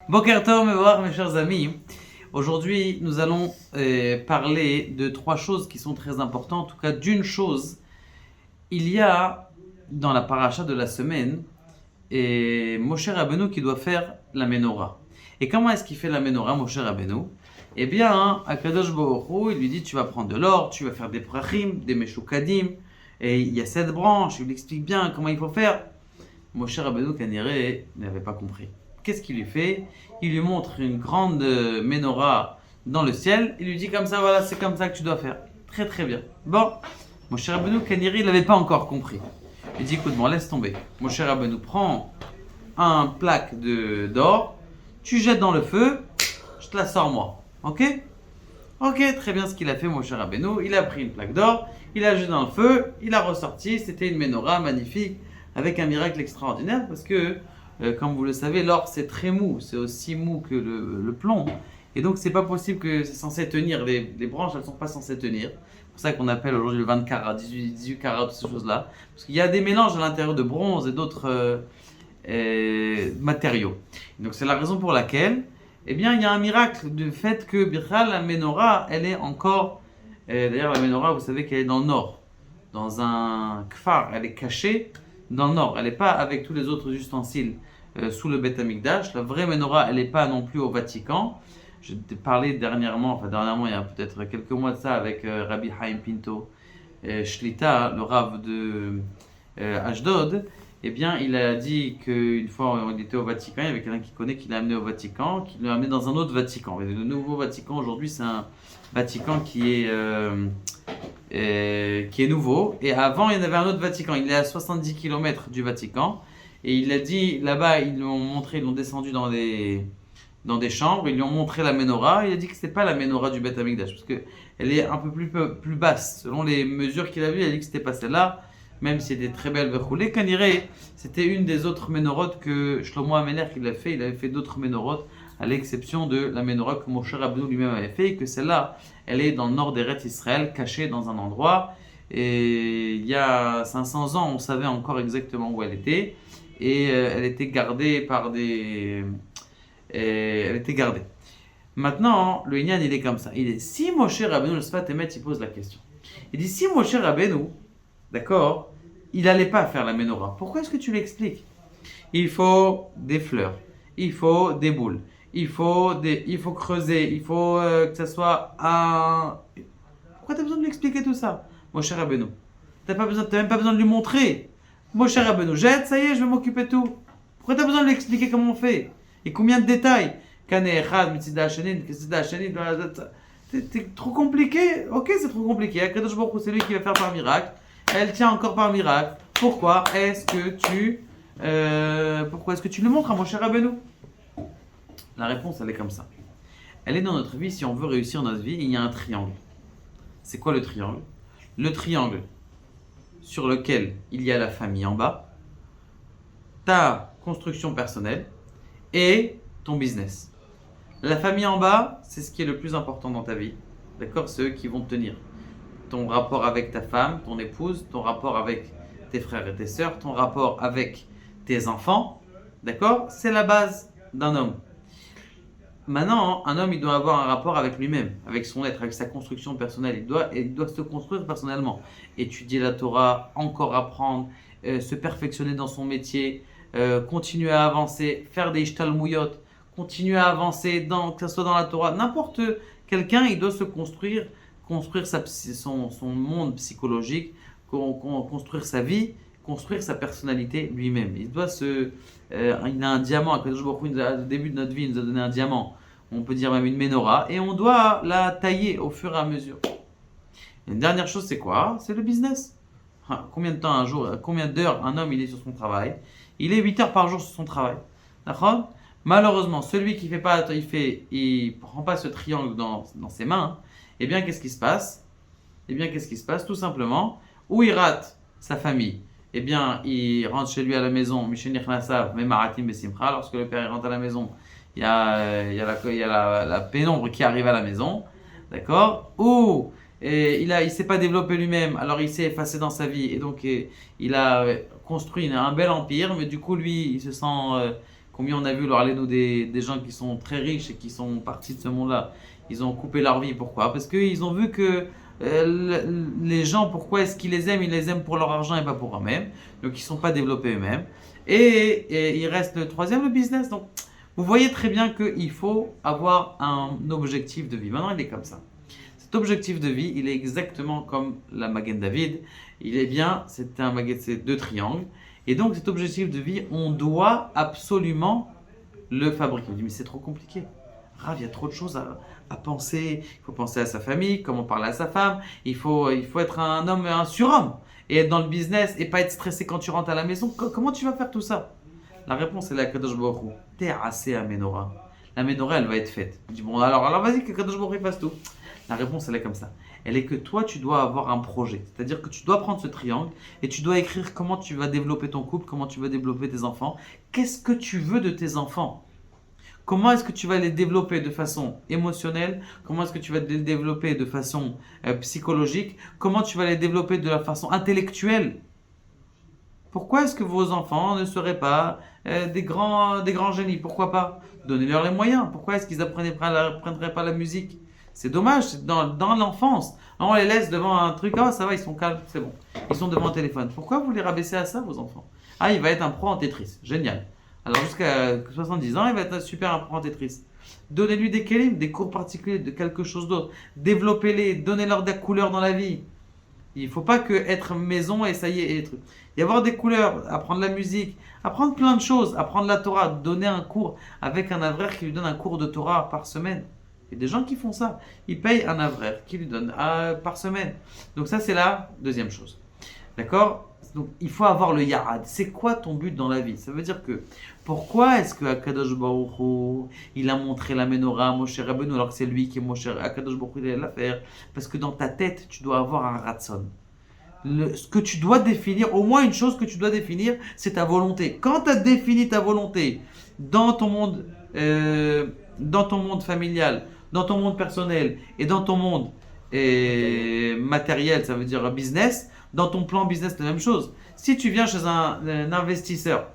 Boker Tov, me voir mes chers amis. Aujourd'hui, nous allons parler de trois choses qui sont très importantes. En tout cas, d'une chose, il y a dans la paracha de la semaine Moshe Rabbeinu qui doit faire la menorah. Et comment est-ce qu'il fait la menorah, Moshe Rabbeinu? Eh bien, Akadosh Baruch Hu, il lui dit tu vas prendre de l'or, tu vas faire des prachim, des meshukadim, et il y a 7 branches. Il lui explique bien comment il faut faire. Moshe Rabbeinu Kaniré n'avait pas compris. Qu'est-ce qu'il lui fait? Il lui montre une grande menorah dans le ciel. Il lui dit comme ça, voilà, c'est comme ça que tu dois faire. Très très bien. Bon, Moshe Rabbeinu Kaniré, il n'avait pas encore compris. Il dit écoute, bon, laisse tomber. Moshe Rabbeinu prend un plaque d'or, tu jettes dans le feu, je te la sors moi. Ok? Ok, très bien ce qu'il a fait Moshe Rabbeinu. Il a pris une plaque d'or, il a jeté dans le feu, il a ressorti. C'était une menorah magnifique avec un miracle extraordinaire parce que comme vous le savez, l'or c'est très mou, c'est aussi mou que le plomb. Et donc c'est pas possible que c'est censé tenir, les branches elles sont pas censées tenir. C'est pour ça qu'on appelle aujourd'hui le 20 carats, 18 carats, toutes ces choses-là. Parce qu'il y a des mélanges à l'intérieur de bronze et d'autres matériaux. Et donc c'est la raison pour laquelle, eh bien il y a un miracle du fait que Bichal, la menorah, elle est encore, d'ailleurs la menorah vous savez qu'elle est dans le nord. Dans un kfar, elle est cachée dans le nord. Elle n'est pas avec tous les autres ustensiles sous le Beth Amikdash. La vraie menorah, elle n'est pas non plus au Vatican. Je t'ai parlé dernièrement, il y a peut-être quelques mois de ça, avec Rabbi Haim Pinto Shlita, le rav de Ashdod. Eh bien, il a dit qu'une fois il était au Vatican, il y avait quelqu'un qui connaît qui l'a amené au Vatican, qui l'a amené dans un autre Vatican. Et le nouveau Vatican aujourd'hui, c'est un Vatican qui est nouveau. Et avant, il y en avait un autre Vatican. Il est à 70 km du Vatican. Et il a dit, là-bas, ils l'ont descendu dans des chambres, ils lui ont montré la menorah. Il a dit que ce n'était pas la menorah du Beth Amikdash, parce qu'elle est un peu plus basse. Selon les mesures qu'il a vues, il a dit que ce n'était pas celle-là, même si elle était très belle, verroulée. Kaniré, c'était une des autres menorotes que Shlomo Ameler qu'il a fait. Il avait fait d'autres menorotes, à l'exception de la menorah que Moshe Rabbeinu lui-même avait fait, et que celle-là, elle est dans le nord d'Eretz Israël, cachée dans un endroit. Et il y a 500 ans, on savait encore exactement où elle était. Et elle était gardée par elle était gardée. Maintenant, le Inyan, il est comme ça. Il est, si Moshe Rabbeinu, le Sfat Emet, il pose la question. Il dit, si Moshe Rabbeinu, d'accord, il n'allait pas faire la menorah, pourquoi est-ce que tu l'expliques? Il faut des fleurs, il faut des boules, il faut creuser, il faut que ça soit un... Pourquoi tu as besoin de lui expliquer tout ça, Moshe Rabbeinu? Tu n'as même pas besoin de lui montrer. Moshe Rabbeinu jette, ça y est, je vais m'occuper de tout. Pourquoi tu as besoin de lui expliquer comment on fait? Et combien de détails? C'est trop compliqué. Ok, c'est trop compliqué. Akadosh Baruch Hu, c'est lui qui va faire par miracle. Elle tient encore par miracle. Pourquoi est-ce que tu le montres à Moshe Rabbeinu? La réponse, elle est comme ça. Elle est dans notre vie. Si on veut réussir notre vie, il y a un triangle. C'est quoi le triangle? Le triangle sur lequel il y a la famille en bas, ta construction personnelle et ton business. La famille en bas, c'est ce qui est le plus important dans ta vie. D'accord? C'est eux qui vont te tenir. Ton rapport avec ta femme, ton épouse, ton rapport avec tes frères et tes sœurs, ton rapport avec tes enfants. D'accord? C'est la base d'un homme. Maintenant, un homme, il doit avoir un rapport avec lui-même, avec son être, avec sa construction personnelle. Il doit se construire personnellement. Étudier la Torah, encore apprendre, se perfectionner dans son métier, continuer à avancer, faire des ishtalmouyot, continuer à avancer, que ce soit dans la Torah. N'importe quelqu'un, il doit se construire son monde psychologique, construire sa vie, construire sa personnalité lui-même. Il a un diamant, au début de notre vie, il nous a donné un diamant. On peut dire même une menorah, et on doit la tailler au fur et à mesure. Et une dernière chose, c'est quoi? C'est le business. Combien de temps un jour, combien d'heures un homme il est sur son travail? Il est 8 heures par jour sur son travail. D'accord? Malheureusement, celui qui fait pas, il prend pas ce triangle dans ses mains. Eh bien, qu'est-ce qui se passe? Tout simplement, où il rate sa famille. Eh bien, il rentre chez lui à la maison, lorsque le père rentre à la maison, il y a la pénombre qui arrive à la maison, d'accord? Ou il s'est pas développé lui-même, alors il s'est effacé dans sa vie, et donc il a construit un bel empire, mais du coup, lui, il se sent Combien on a vu, alors, nous, des gens qui sont très riches et qui sont partis de ce monde-là. Ils ont coupé leur vie. Pourquoi? Parce qu'ils ont vu que les gens, pourquoi est-ce qu'ils les aiment? Ils les aiment pour leur argent et pas pour eux-mêmes. Donc, ils ne sont pas développés eux-mêmes. Et il reste le troisième, le business. Donc, vous voyez très bien qu'il faut avoir un objectif de vie. Maintenant, il est comme ça. Cet objectif de vie, il est exactement comme la Magen David. Il est bien, c'est deux triangles. Et donc, cet objectif de vie, on doit absolument le fabriquer. On dit, mais c'est trop compliqué. Rav, il y a trop de choses à penser. Il faut penser à sa famille, comment parler à sa femme. Il faut être un homme, un surhomme. Et être dans le business et pas être stressé quand tu rentres à la maison. Comment tu vas faire tout ça? La réponse est la Kadosh Baruch Hu. T'es assez à Menorah. La Menorah, elle va être faite. Je dis, bon, alors vas-y, que Kadosh Baruch Hu fasse tout. La réponse, elle est comme ça. Elle est que toi, tu dois avoir un projet. C'est-à-dire que tu dois prendre ce triangle et tu dois écrire comment tu vas développer ton couple, comment tu vas développer tes enfants. Qu'est-ce que tu veux de tes enfants? Comment est-ce que tu vas les développer de façon émotionnelle? Comment est-ce que tu vas les développer de façon psychologique? Comment tu vas les développer de la façon intellectuelle? Pourquoi est-ce que vos enfants ne seraient pas des grands génies? Pourquoi pas? Donnez-leur les moyens. Pourquoi est-ce qu'ils n'apprendraient pas la musique? C'est dommage, c'est dans l'enfance. On les laisse devant un truc, ah ça va, ils sont calmes, c'est bon. Ils sont devant un téléphone. Pourquoi vous les rabaissez à ça, vos enfants? Ah, il va être un pro en Tetris, génial. Alors jusqu'à 70 ans, il va être un super un pro en Tetris. Donnez-lui des kélim, des cours particuliers, de quelque chose d'autre. Développez-les, donnez-leur des couleurs dans la vie. Il ne faut pas que être maison et ça y est, être. Y avoir des couleurs, apprendre la musique, apprendre plein de choses, apprendre la Torah, donner un cours avec un avraire qui lui donne un cours de Torah par semaine. Il y a des gens qui font ça. Ils payent un avraire qui lui donne par semaine. Donc ça, c'est la deuxième chose. D'accord? Donc il faut avoir le yarad. C'est quoi ton but dans la vie? Ça veut dire que pourquoi est-ce que Akadosh Baruch Hu, il a montré la menorah à Moshe Rabbeinu alors que c'est lui qui est Moshe Akadosh Baruch Hu, il allait la faire? Parce que dans ta tête, tu dois avoir un ratson. Ce que tu dois définir, au moins une chose que tu dois définir, c'est ta volonté. Quand tu as défini ta volonté dans ton monde familial, dans ton monde personnel et dans ton monde matériel, ça veut dire business, dans ton plan business, c'est la même chose. Si tu viens chez un investisseur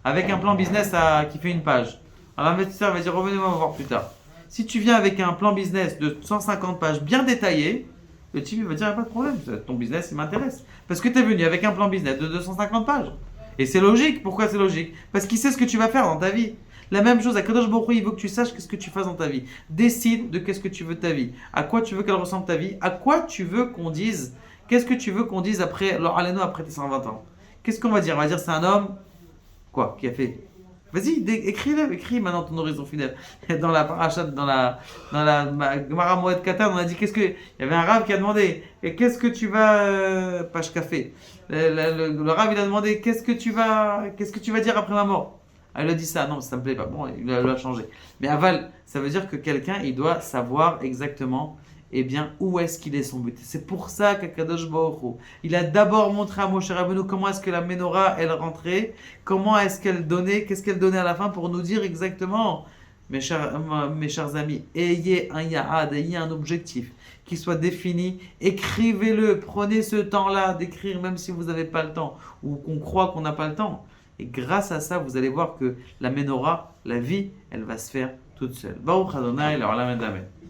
avec un plan business qui fait une page, alors l'investisseur va dire revenez-moi voir plus tard. Si tu viens avec un plan business de 150 pages bien détaillé, le type il va dire il n'y a pas de problème, ton business il m'intéresse. Parce que tu es venu avec un plan business de 250 pages. Et c'est logique. Pourquoi c'est logique? Parce qu'il sait ce que tu vas faire dans ta vie. La même chose, à Kadosh Baruch Hu, il veut que tu saches qu'est-ce que tu fasses dans ta vie. Décide de qu'est-ce que tu veux de ta vie. À quoi tu veux qu'elle ressemble ta vie. À quoi tu veux qu'on dise. Qu'est-ce que tu veux qu'on dise après tes 120 ans? Qu'est-ce qu'on va dire? On va dire c'est un homme, quoi, qui a fait. Vas-y, écris maintenant ton horizon fidèle. Dans la parachat, dans la Gemara Moed Katan, on a dit il y avait un rave qui a demandé, et qu'est-ce que tu vas, page café. Le rave il a demandé, qu'est-ce que tu vas dire après ma mort? Elle a dit ça, non, ça me plaît pas. Bon, il a changé. Mais aval, ça veut dire que quelqu'un, il doit savoir exactement, eh bien, où est-ce qu'il est son but. C'est pour ça qu'Akadosh Baruch Hu, il a d'abord montré à Moshe Rabbeinu comment est-ce que la menorah, elle rentrait, comment est-ce qu'elle donnait, qu'est-ce qu'elle donnait à la fin pour nous dire exactement, mes chers amis, ayez un ya'ad, ayez un objectif qui soit défini, écrivez-le, prenez ce temps-là d'écrire même si vous n'avez pas le temps ou qu'on croit qu'on n'a pas le temps. Et grâce à ça, vous allez voir que la menorah, la vie, elle va se faire toute seule. Baruch Adonai, l'olam et amen.